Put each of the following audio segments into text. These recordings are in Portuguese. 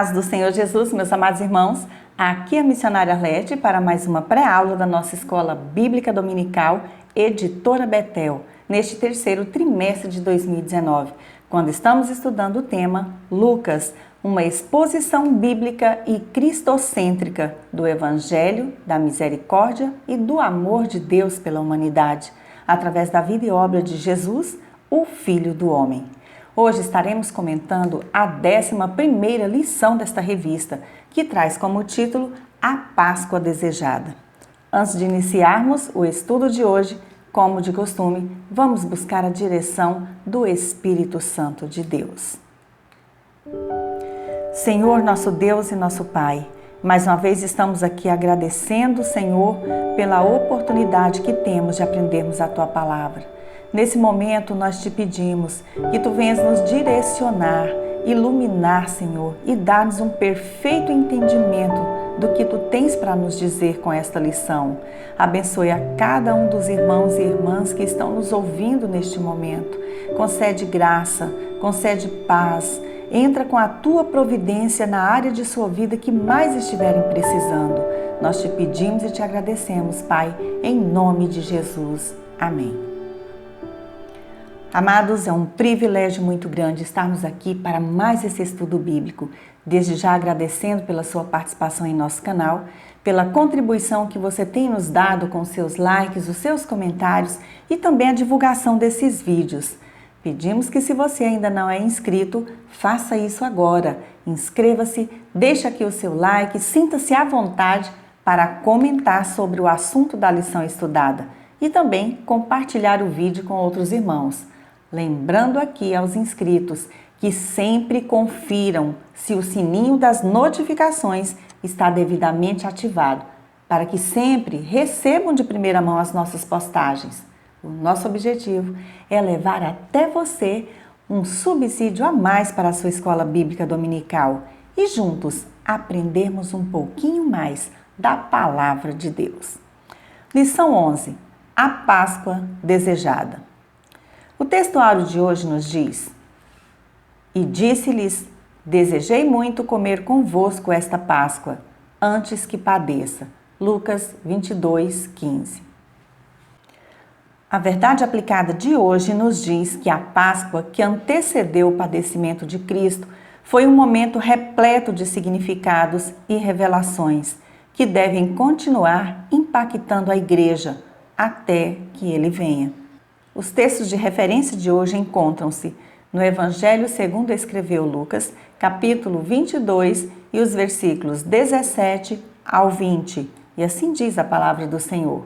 paz do Senhor Jesus, meus amados irmãos. Aqui é a missionária Arlete para mais uma pré-aula da nossa Escola Bíblica Dominical Editora Betel, neste terceiro trimestre de 2019, quando estamos estudando o tema Lucas, uma exposição bíblica e cristocêntrica do Evangelho, da misericórdia e do amor de Deus pela humanidade, através da vida e obra de Jesus, o Filho do Homem. Hoje estaremos comentando a 11ª lição desta revista, que traz como título A Páscoa Desejada. Antes de iniciarmos o estudo de hoje, como de costume, vamos buscar a direção do Espírito Santo de Deus. Senhor, nosso Deus e nosso Pai, mais uma vez estamos aqui agradecendo, Senhor, pela oportunidade que temos de aprendermos a Tua Palavra. Nesse momento, nós te pedimos que Tu venhas nos direcionar, iluminar, Senhor, e dar-nos um perfeito entendimento do que Tu tens para nos dizer com esta lição. Abençoe a cada um dos irmãos e irmãs que estão nos ouvindo neste momento. Concede graça, concede paz. Entra com a Tua providência na área de sua vida que mais estiverem precisando. Nós te pedimos e te agradecemos, Pai, em nome de Jesus. Amém. Amados, é um privilégio muito grande estarmos aqui para mais esse estudo bíblico. Desde já agradecendo pela sua participação em nosso canal, pela contribuição que você tem nos dado com seus likes, os seus comentários e também a divulgação desses vídeos. Pedimos que, se você ainda não é inscrito, faça isso agora. Inscreva-se, deixe aqui o seu like, sinta-se à vontade para comentar sobre o assunto da lição estudada e também compartilhar o vídeo com outros irmãos. Lembrando aqui aos inscritos que sempre confiram se o sininho das notificações está devidamente ativado, para que sempre recebam de primeira mão as nossas postagens. O nosso objetivo é levar até você um subsídio a mais para a sua escola bíblica dominical e juntos aprendermos um pouquinho mais da palavra de Deus. Lição 11. A Páscoa Desejada. O textuário de hoje nos diz: E disse-lhes, desejei muito comer convosco esta Páscoa, antes que padeça. Lucas 22:15. A verdade aplicada de hoje nos diz que a Páscoa que antecedeu o padecimento de Cristo foi um momento repleto de significados e revelações que devem continuar impactando a igreja até que ele venha. Os textos de referência de hoje encontram-se no Evangelho segundo escreveu Lucas, capítulo 22 e os versículos 17 ao 20. E assim diz a palavra do Senhor.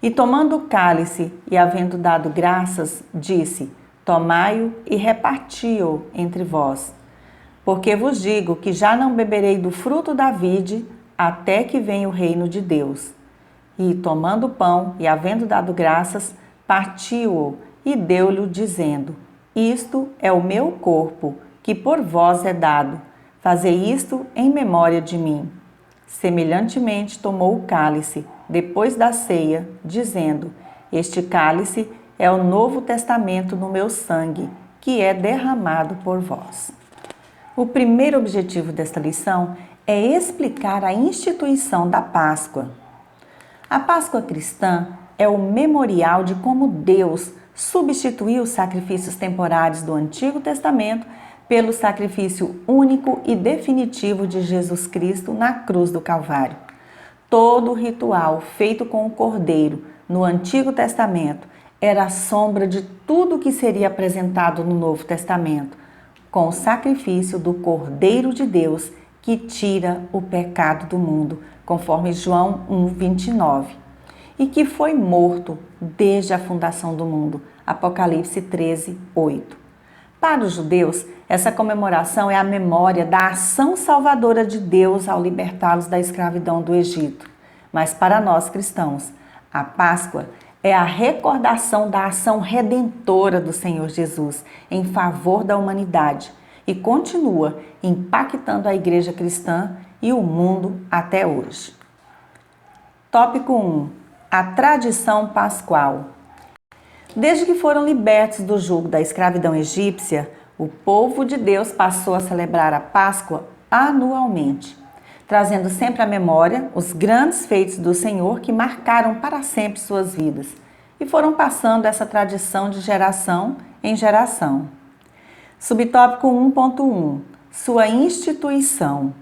E tomando o cálice e havendo dado graças, disse, tomai-o e reparti-o entre vós. Porque vos digo que já não beberei do fruto da vide até que venha o reino de Deus. E tomando o pão e havendo dado graças, partiu-o e deu-lhe, dizendo, isto é o meu corpo, que por vós é dado. Fazei isto em memória de mim. Semelhantemente tomou o cálice, depois da ceia, dizendo, este cálice é o novo testamento no meu sangue, que é derramado por vós. O primeiro objetivo desta lição é explicar a instituição da Páscoa. A Páscoa cristã é o memorial de como Deus substituiu os sacrifícios temporários do Antigo Testamento pelo sacrifício único e definitivo de Jesus Cristo na cruz do Calvário. Todo o ritual feito com o Cordeiro no Antigo Testamento era a sombra de tudo que seria apresentado no Novo Testamento, com o sacrifício do Cordeiro de Deus que tira o pecado do mundo, conforme João 1:29. E que foi morto desde a fundação do mundo. Apocalipse 13:8. Para os judeus, essa comemoração é a memória da ação salvadora de Deus ao libertá-los da escravidão do Egito. Mas para nós cristãos, a Páscoa é a recordação da ação redentora do Senhor Jesus em favor da humanidade e continua impactando a igreja cristã e o mundo até hoje. Tópico 1. A tradição pascual. Desde que foram libertos do jugo da escravidão egípcia, o povo de Deus passou a celebrar a Páscoa anualmente, trazendo sempre à memória os grandes feitos do Senhor que marcaram para sempre suas vidas e foram passando essa tradição de geração em geração. Subtópico 1.1 Sua instituição.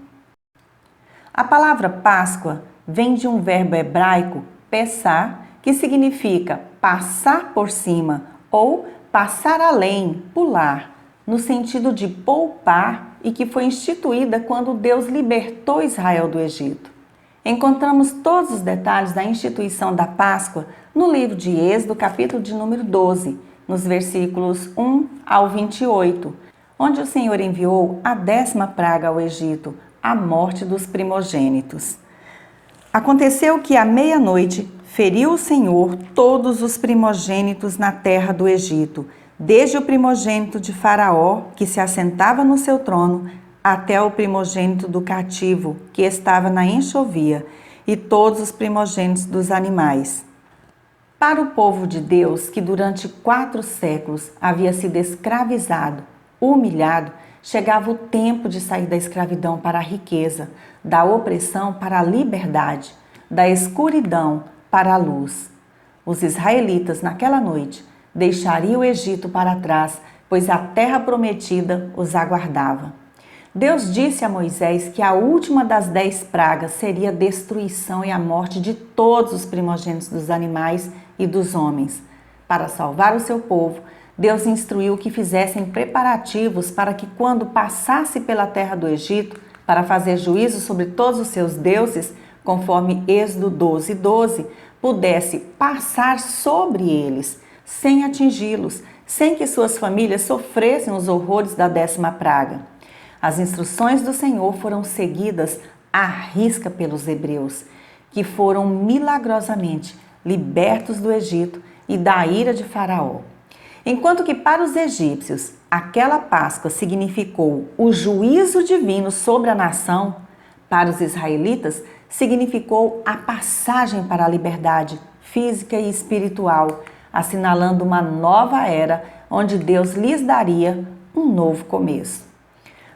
A palavra Páscoa vem de um verbo hebraico, pessar, que significa passar por cima ou passar além, pular, no sentido de poupar e que foi instituída quando Deus libertou Israel do Egito. Encontramos todos os detalhes da instituição da Páscoa no livro de Êxodo, capítulo de número 12, nos versículos 1 ao 28, onde o Senhor enviou a 10ª praga ao Egito, a morte dos primogênitos. Aconteceu que à meia-noite feriu o Senhor todos os primogênitos na terra do Egito, desde o primogênito de Faraó, que se assentava no seu trono, até o primogênito do cativo, que estava na enxovia, e todos os primogênitos dos animais. Para o povo de Deus, que durante 4 séculos havia sido escravizado, humilhado, chegava o tempo de sair da escravidão para a riqueza, da opressão para a liberdade, da escuridão para a luz. Os israelitas, naquela noite, deixariam o Egito para trás, pois a terra prometida os aguardava. Deus disse a Moisés que a última das 10 pragas seria a destruição e a morte de todos os primogênitos dos animais e dos homens. Para salvar o seu povo, Deus instruiu que fizessem preparativos para que, quando passasse pela terra do Egito, para fazer juízo sobre todos os seus deuses, conforme Êxodo 12:12, pudesse passar sobre eles, sem atingi-los, sem que suas famílias sofressem os horrores da 10ª praga. As instruções do Senhor foram seguidas à risca pelos hebreus, que foram milagrosamente libertos do Egito e da ira de Faraó. Enquanto que para os egípcios aquela Páscoa significou o juízo divino sobre a nação, para os israelitas significou a passagem para a liberdade física e espiritual, assinalando uma nova era onde Deus lhes daria um novo começo.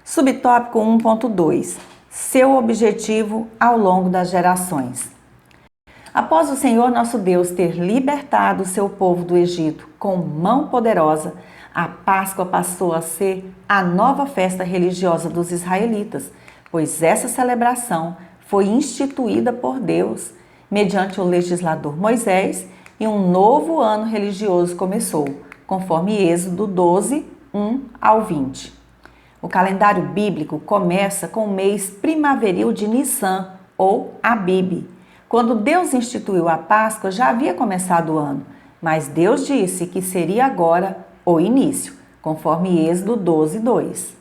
Subtópico 1.2 Seu objetivo ao longo das gerações. Após o Senhor nosso Deus ter libertado o seu povo do Egito com mão poderosa, a Páscoa passou a ser a nova festa religiosa dos israelitas, pois essa celebração foi instituída por Deus mediante o legislador Moisés e um novo ano religioso começou, conforme Êxodo 12, 1 ao 20. O calendário bíblico começa com o mês primaveril de Nissan, ou Abib. Quando Deus instituiu a Páscoa, já havia começado o ano, mas Deus disse que seria agora o início, conforme Êxodo 12, 2.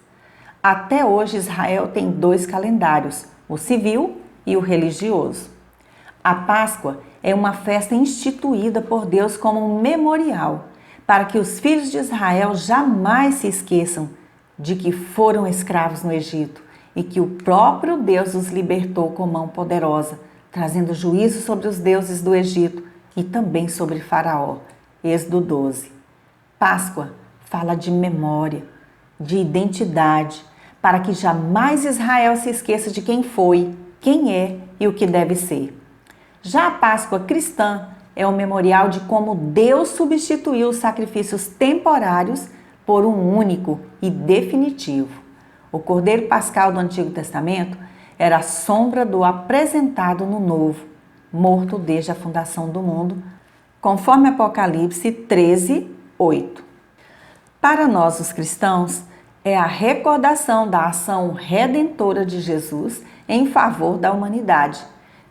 Até hoje, Israel tem 2 calendários, o civil e o religioso. A Páscoa é uma festa instituída por Deus como um memorial, para que os filhos de Israel jamais se esqueçam de que foram escravos no Egito e que o próprio Deus os libertou com mão poderosa, trazendo juízo sobre os deuses do Egito e também sobre Faraó. Êxodo 12. Páscoa fala de memória, de identidade, para que jamais Israel se esqueça de quem foi, quem é e o que deve ser. Já a Páscoa cristã é um memorial de como Deus substituiu os sacrifícios temporários por um único e definitivo. O Cordeiro Pascal do Antigo Testamento era a sombra do apresentado no Novo, morto desde a fundação do mundo, conforme Apocalipse 13, 8. Para nós, os cristãos, é a recordação da ação redentora de Jesus em favor da humanidade.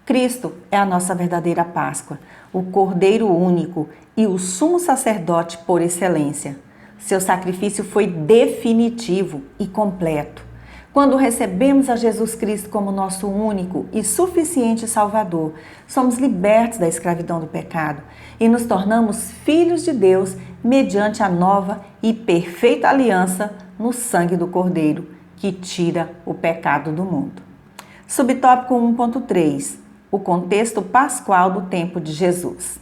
Cristo é a nossa verdadeira Páscoa, o Cordeiro único e o sumo sacerdote por excelência. Seu sacrifício foi definitivo e completo. Quando recebemos a Jesus Cristo como nosso único e suficiente Salvador, somos libertos da escravidão do pecado e nos tornamos filhos de Deus mediante a nova e perfeita aliança no sangue do Cordeiro, que tira o pecado do mundo. Subtópico 1.3 O contexto pascual do tempo de Jesus.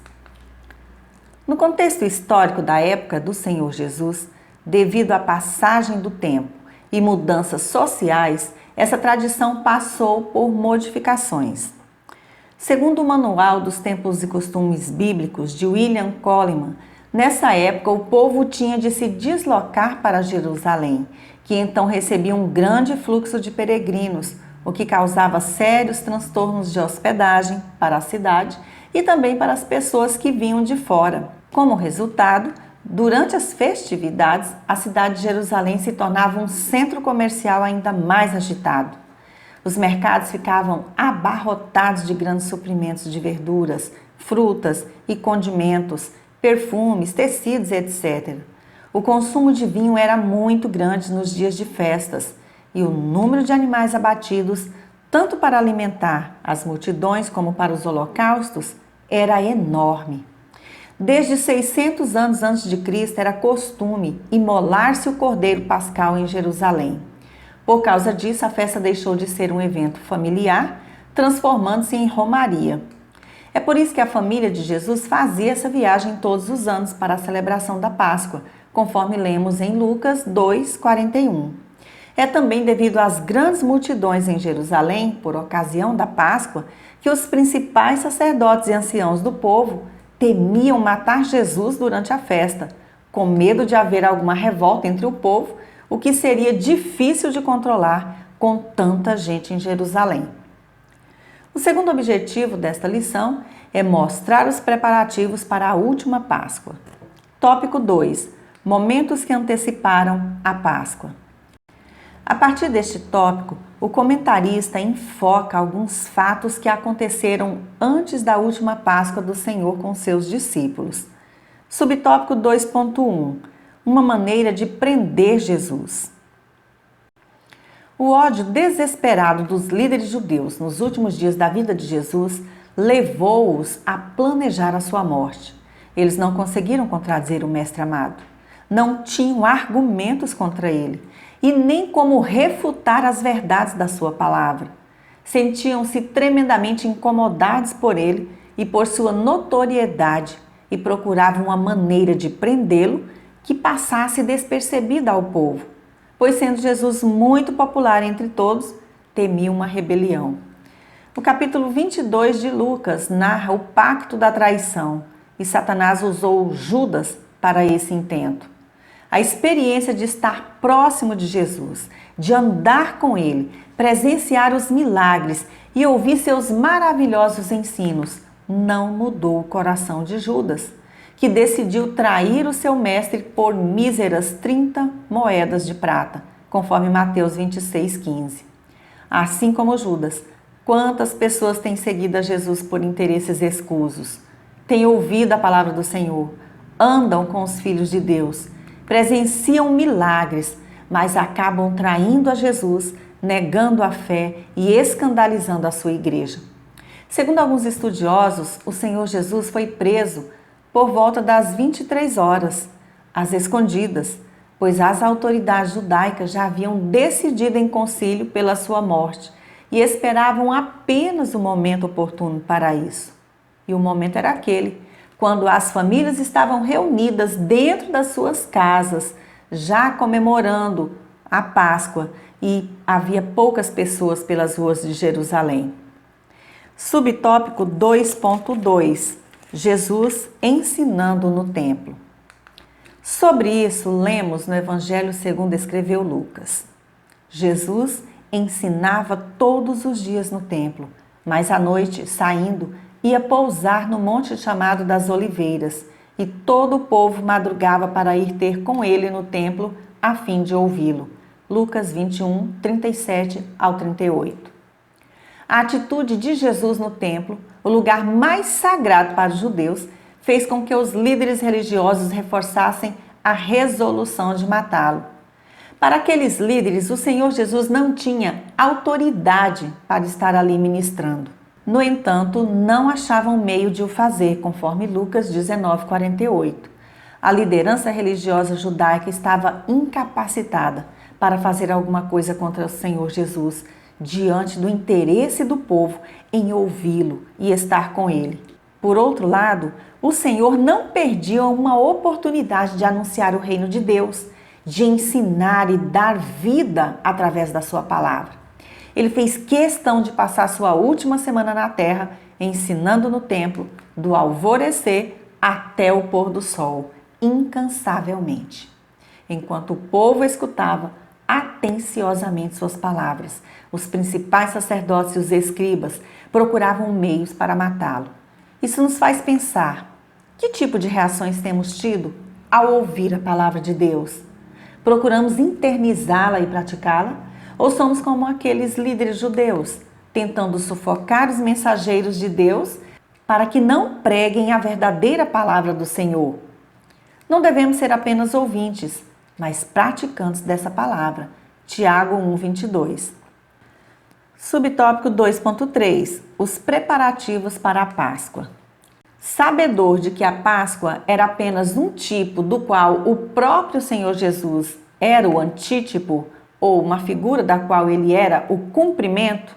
No contexto histórico da época do Senhor Jesus, devido à passagem do tempo e mudanças sociais, essa tradição passou por modificações. Segundo o Manual dos Tempos e Costumes Bíblicos de William Coleman, nessa época o povo tinha de se deslocar para Jerusalém, que então recebia um grande fluxo de peregrinos, o que causava sérios transtornos de hospedagem para a cidade e também para as pessoas que vinham de fora. Como resultado, durante as festividades, a cidade de Jerusalém se tornava um centro comercial ainda mais agitado. Os mercados ficavam abarrotados de grandes suprimentos de verduras, frutas e condimentos, perfumes, tecidos, etc. O consumo de vinho era muito grande nos dias de festas e o número de animais abatidos, tanto para alimentar as multidões como para os holocaustos, era enorme. Desde 600 anos antes de Cristo era costume imolar-se o cordeiro pascal em Jerusalém. Por causa disso, a festa deixou de ser um evento familiar, transformando-se em romaria. É por isso que a família de Jesus fazia essa viagem todos os anos para a celebração da Páscoa, conforme lemos em Lucas 2:41. É também devido às grandes multidões em Jerusalém, por ocasião da Páscoa, que os principais sacerdotes e anciãos do povo temiam matar Jesus durante a festa, com medo de haver alguma revolta entre o povo, o que seria difícil de controlar com tanta gente em Jerusalém. O segundo objetivo desta lição é mostrar os preparativos para a última Páscoa. Tópico 2. Momentos que anteciparam a Páscoa. A partir deste tópico, o comentarista enfoca alguns fatos que aconteceram antes da última Páscoa do Senhor com seus discípulos. Subtópico 2.1. Uma maneira de prender Jesus. O ódio desesperado dos líderes judeus nos últimos dias da vida de Jesus levou-os a planejar a sua morte. Eles não conseguiram contradizer o Mestre amado. Não tinham argumentos contra ele e nem como refutar as verdades da sua palavra. Sentiam-se tremendamente incomodados por ele e por sua notoriedade e procuravam uma maneira de prendê-lo que passasse despercebida ao povo, pois sendo Jesus muito popular entre todos, temiam uma rebelião. O capítulo 22 de Lucas narra o pacto da traição e Satanás usou Judas para esse intento. A experiência de estar próximo de Jesus, de andar com ele, presenciar os milagres e ouvir seus maravilhosos ensinos, não mudou o coração de Judas, que decidiu trair o seu mestre por míseras 30 moedas de prata, conforme Mateus 26:15. Assim como Judas, quantas pessoas têm seguido a Jesus por interesses escusos, têm ouvido a palavra do Senhor, andam com os filhos de Deus, presenciam milagres, mas acabam traindo a Jesus, negando a fé e escandalizando a sua igreja. Segundo alguns estudiosos, o Senhor Jesus foi preso por volta das 23 horas, às escondidas, pois as autoridades judaicas já haviam decidido em concílio pela sua morte e esperavam apenas o momento oportuno para isso. E o momento era aquele, quando as famílias estavam reunidas dentro das suas casas, já comemorando a Páscoa, e havia poucas pessoas pelas ruas de Jerusalém. Subtópico 2.2. Jesus ensinando no templo. Sobre isso, lemos no Evangelho segundo escreveu Lucas. Jesus ensinava todos os dias no templo, mas à noite, saindo, ia pousar no monte chamado das Oliveiras, e todo o povo madrugava para ir ter com ele no templo, a fim de ouvi-lo. Lucas 21, 37 ao 38. A atitude de Jesus no templo, o lugar mais sagrado para os judeus, fez com que os líderes religiosos reforçassem a resolução de matá-lo. Para aqueles líderes, o Senhor Jesus não tinha autoridade para estar ali ministrando. No entanto, não achavam meio de o fazer, conforme Lucas 19:48. A liderança religiosa judaica estava incapacitada para fazer alguma coisa contra o Senhor Jesus, diante do interesse do povo em ouvi-lo e estar com ele. Por outro lado, o Senhor não perdia uma oportunidade de anunciar o reino de Deus, de ensinar e dar vida através da sua palavra. Ele fez questão de passar sua última semana na terra ensinando no templo, do alvorecer até o pôr do sol, incansavelmente. Enquanto o povo escutava atenciosamente suas palavras, os principais sacerdotes e os escribas procuravam meios para matá-lo. Isso nos faz pensar: que tipo de reações temos tido ao ouvir a palavra de Deus? Procuramos internizá-la e praticá-la? Ou somos como aqueles líderes judeus, tentando sufocar os mensageiros de Deus para que não preguem a verdadeira palavra do Senhor? Não devemos ser apenas ouvintes, mas praticantes dessa palavra. Tiago 1:22. Subtópico 2.3. Os preparativos para a Páscoa. Sabedor de que a Páscoa era apenas um tipo do qual o próprio Senhor Jesus era o antítipo, ou uma figura da qual ele era o cumprimento,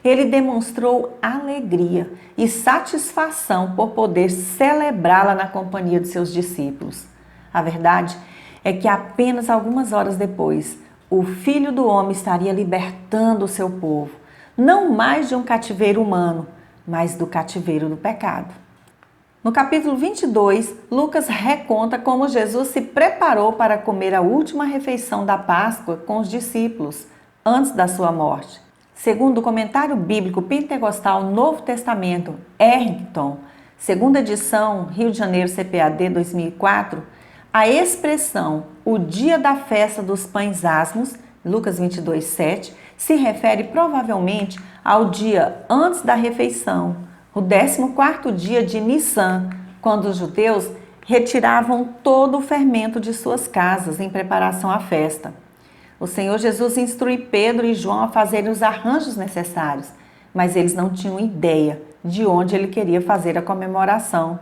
ele demonstrou alegria e satisfação por poder celebrá-la na companhia de seus discípulos. A verdade é que apenas algumas horas depois, o Filho do Homem estaria libertando o seu povo, não mais de um cativeiro humano, mas do cativeiro do pecado. No capítulo 22, Lucas reconta como Jesus se preparou para comer a última refeição da Páscoa com os discípulos, antes da sua morte. Segundo o comentário bíblico pentecostal Novo Testamento, Errington, segunda edição, Rio de Janeiro, CPAD 2004, a expressão "o dia da festa dos pães asmos", Lucas 22:7, se refere provavelmente ao dia antes da refeição, o 14º dia de Nissan, quando os judeus retiravam todo o fermento de suas casas em preparação à festa. O Senhor Jesus instrui Pedro e João a fazerem os arranjos necessários, mas eles não tinham ideia de onde ele queria fazer a comemoração.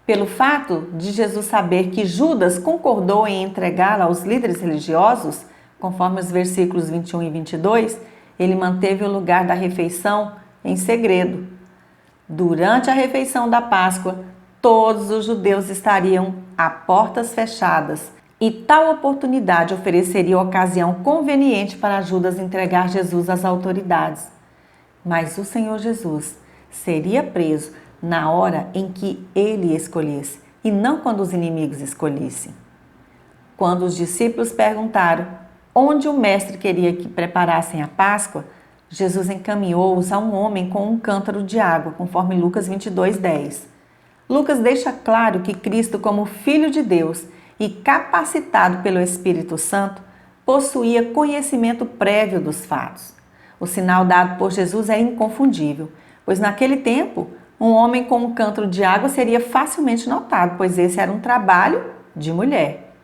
Pelo fato de Jesus saber que Judas concordou em entregá-la aos líderes religiosos, conforme os versículos 21 e 22, ele manteve o lugar da refeição em segredo. Durante a refeição da Páscoa, todos os judeus estariam a portas fechadas e tal oportunidade ofereceria ocasião conveniente para Judas entregar Jesus às autoridades. Mas o Senhor Jesus seria preso na hora em que ele escolhesse e não quando os inimigos escolhessem. Quando os discípulos perguntaram onde o mestre queria que preparassem a Páscoa, Jesus encaminhou-os a um homem com um cântaro de água, conforme Lucas 22:10. Lucas deixa claro que Cristo, como Filho de Deus e capacitado pelo Espírito Santo, possuía conhecimento prévio dos fatos. O sinal dado por Jesus é inconfundível, pois naquele tempo, um homem com um cântaro de água seria facilmente notado, pois esse era um trabalho de mulher.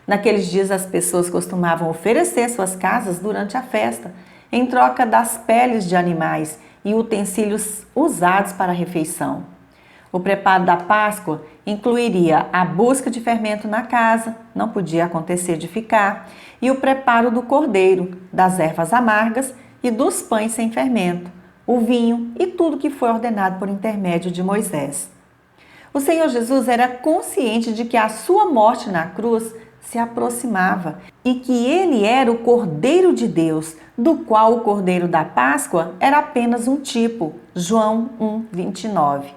Naqueles dias, as pessoas costumavam oferecer suas casas durante a festa, em troca das peles de animais e utensílios usados para a refeição. O preparo da Páscoa incluiria a busca de fermento na casa, não podia acontecer de ficar, e o preparo do cordeiro, das ervas amargas e dos pães sem fermento, o vinho e tudo que foi ordenado por intermédio de Moisés. O Senhor Jesus era consciente de que a sua morte na cruz se aproximava e que ele era o Cordeiro de Deus, do qual o Cordeiro da Páscoa era apenas um tipo, João 1:29.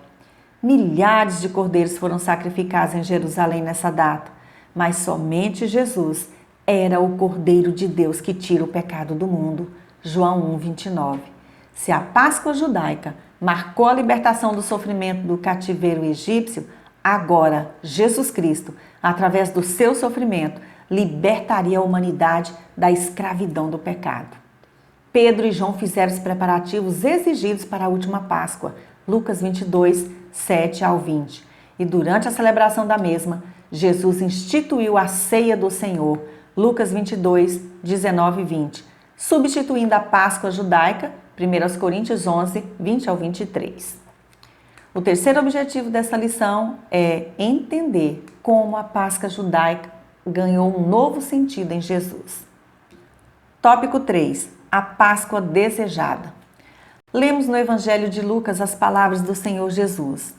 Milhares de cordeiros foram sacrificados em Jerusalém nessa data, mas somente Jesus era o Cordeiro de Deus que tira o pecado do mundo, João 1:29. Se a Páscoa judaica marcou a libertação do sofrimento do cativeiro egípcio, agora Jesus Cristo, através do seu sofrimento, libertaria a humanidade da escravidão do pecado. Pedro e João fizeram os preparativos exigidos para a última Páscoa, Lucas 22:7-20. E durante a celebração da mesma, Jesus instituiu a ceia do Senhor, Lucas 22:19-20, substituindo a Páscoa judaica, 1 Coríntios 11:20-23. O terceiro objetivo dessa lição é entender como a Páscoa judaica ganhou um novo sentido em Jesus. Tópico 3. A Páscoa desejada. Lemos no Evangelho de Lucas as palavras do Senhor Jesus.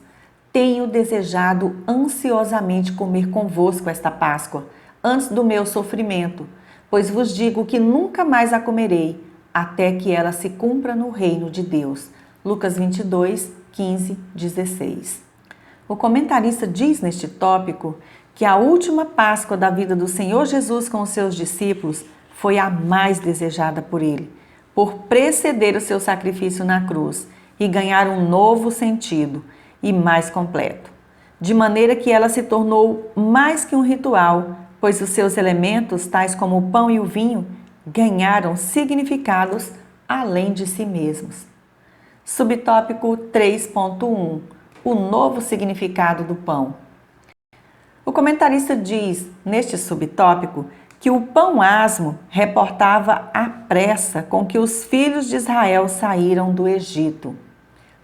Tenho desejado ansiosamente comer convosco esta Páscoa, antes do meu sofrimento, pois vos digo que nunca mais a comerei, até que ela se cumpra no reino de Deus. Lucas 22, 15, 16. O comentarista diz neste tópico que a última Páscoa da vida do Senhor Jesus com os seus discípulos foi a mais desejada por ele, por preceder o seu sacrifício na cruz e ganhar um novo sentido e mais completo, de maneira que ela se tornou mais que um ritual, pois os seus elementos, tais como o pão e o vinho, ganharam significados além de si mesmos. Subtópico 3.1 O novo significado do pão. O comentarista diz, neste subtópico, que o pão asmo reportava a pressa com que os filhos de Israel saíram do Egito.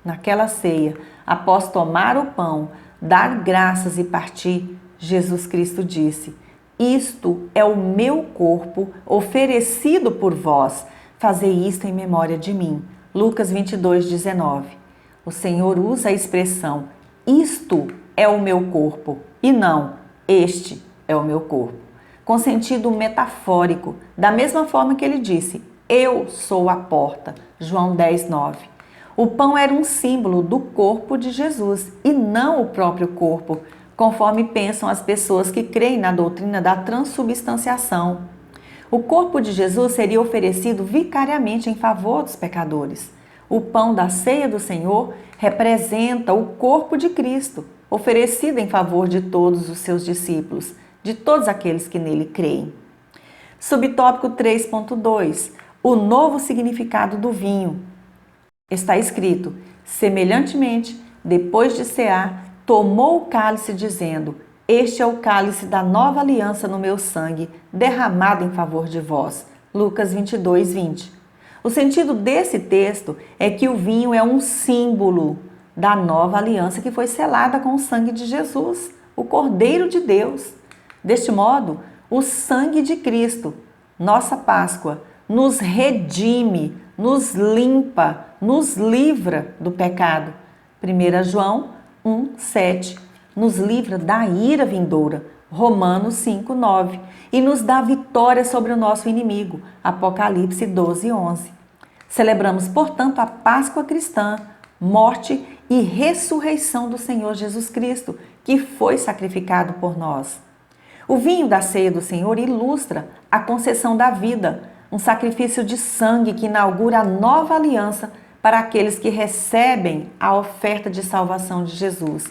Naquela ceia, após tomar o pão, dar graças e partir, Jesus Cristo disse: Isto é o meu corpo oferecido por vós, fazei isto em memória de mim. Lucas 22, 19. O Senhor usa a expressão isto é o meu corpo e não este é o meu corpo, com sentido metafórico, da mesma forma que ele disse, eu sou a porta, João 10, 9. O pão era um símbolo do corpo de Jesus e não o próprio corpo, conforme pensam as pessoas que creem na doutrina da transubstanciação. O corpo de Jesus seria oferecido vicariamente em favor dos pecadores. O pão da ceia do Senhor representa o corpo de Cristo, oferecido em favor de todos os seus discípulos, de todos aqueles que nele creem. Subtópico 3.2 O novo significado do vinho. Está escrito, semelhantemente, depois de cear, tomou o cálice dizendo, este é o cálice da nova aliança no meu sangue, derramado em favor de vós. Lucas 22, 20. O sentido desse texto é que o vinho é um símbolo da nova aliança que foi selada com o sangue de Jesus, o Cordeiro de Deus. Deste modo, o sangue de Cristo, nossa Páscoa, nos redime, nos limpa, nos livra do pecado. 1 João 1, 7. Nos livra da ira vindoura. Romanos 5, 9. E nos dá vitória sobre o nosso inimigo. Apocalipse 12, 11. Celebramos, portanto, a Páscoa cristã, morte e ressurreição do Senhor Jesus Cristo, que foi sacrificado por nós. O vinho da ceia do Senhor ilustra a concessão da vida, um sacrifício de sangue que inaugura a nova aliança para aqueles que recebem a oferta de salvação de Jesus.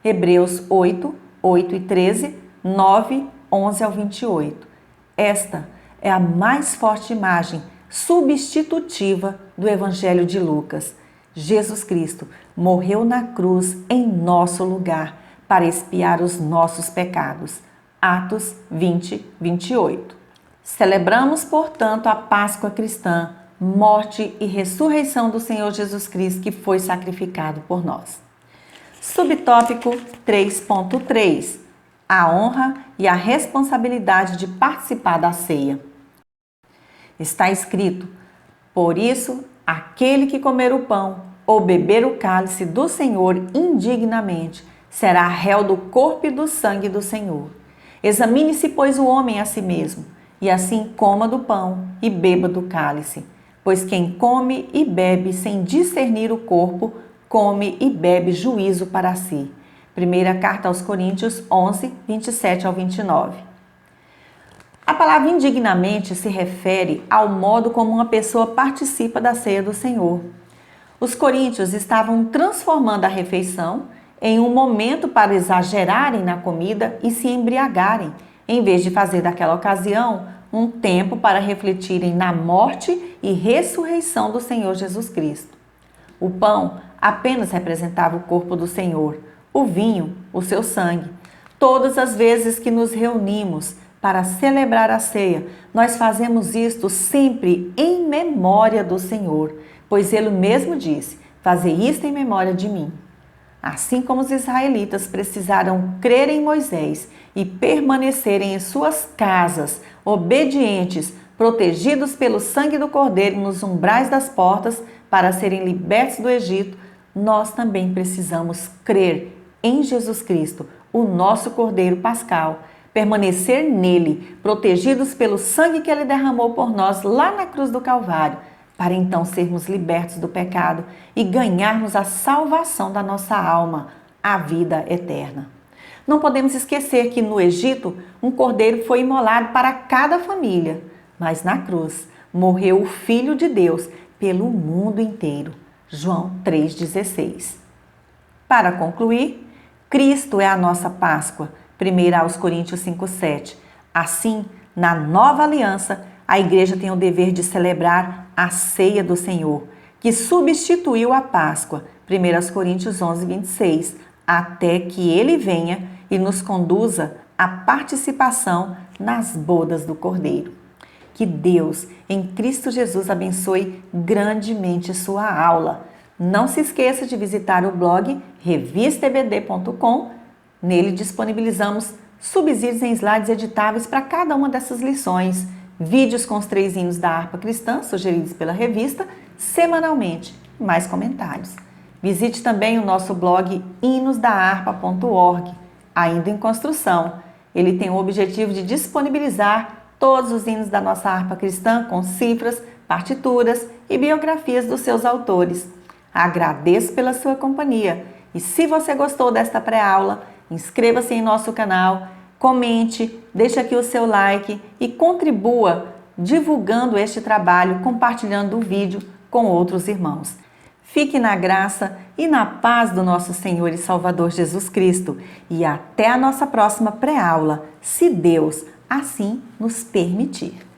Hebreus 8, 8 e 13, 9, 11 ao 28. Esta é a mais forte imagem substitutiva do Evangelho de Lucas. Jesus Cristo morreu na cruz em nosso lugar para expiar os nossos pecados. Atos 20, 28. Celebramos, portanto, a Páscoa cristã, morte e ressurreição do Senhor Jesus Cristo que foi sacrificado por nós. Subtópico 3.3 A honra e a responsabilidade de participar da ceia. Está escrito, por isso, aquele que comer o pão ou beber o cálice do Senhor indignamente será réu do corpo e do sangue do Senhor. Examine-se, pois, o homem a si mesmo, e assim coma do pão e beba do cálice. Pois quem come e bebe sem discernir o corpo, come e bebe juízo para si. Primeira carta aos Coríntios 11, 27 ao 29. A palavra indignamente se refere ao modo como uma pessoa participa da ceia do Senhor. Os coríntios estavam transformando a refeição em um momento para exagerarem na comida e se embriagarem, em vez de fazer daquela ocasião um tempo para refletirem na morte e ressurreição do Senhor Jesus Cristo. O pão apenas representava o corpo do Senhor, o vinho, o seu sangue. Todas as vezes que nos reunimos para celebrar a ceia, nós fazemos isto sempre em memória do Senhor, pois Ele mesmo disse, fazei isto em memória de mim. Assim como os israelitas precisaram crer em Moisés e permanecerem em suas casas, obedientes, protegidos pelo sangue do Cordeiro nos umbrais das portas para serem libertos do Egito, nós também precisamos crer em Jesus Cristo, o nosso Cordeiro Pascal, permanecer nele, protegidos pelo sangue que ele derramou por nós lá na cruz do Calvário, para então sermos libertos do pecado e ganharmos a salvação da nossa alma, a vida eterna. Não podemos esquecer que no Egito um cordeiro foi imolado para cada família, mas na cruz morreu o Filho de Deus pelo mundo inteiro. João 3,16. Para concluir, Cristo é a nossa Páscoa. 1 Coríntios 5,7. Assim, na nova aliança, a igreja tem o dever de celebrar a ceia do Senhor, que substituiu a Páscoa. 1 Coríntios 11,26. Até que Ele venha e nos conduza à participação nas bodas do Cordeiro. Que Deus, em Cristo Jesus, abençoe grandemente sua aula. Não se esqueça de visitar o blog revistaebd.com. Nele disponibilizamos subsídios em slides editáveis para cada uma dessas lições, vídeos com os 3 hinos da harpa cristã sugeridos pela revista semanalmente, e mais comentários. Visite também o nosso blog hinosdaharpa.org, ainda em construção. Ele tem o objetivo de disponibilizar todos os hinos da nossa harpa cristã com cifras, partituras e biografias dos seus autores. Agradeço pela sua companhia e se você gostou desta pré-aula, inscreva-se em nosso canal, comente, deixe aqui o seu like e contribua divulgando este trabalho, compartilhando o vídeo com outros irmãos. Fique na graça e na paz do nosso Senhor e Salvador Jesus Cristo e até a nossa próxima pré-aula, se Deus assim nos permitir.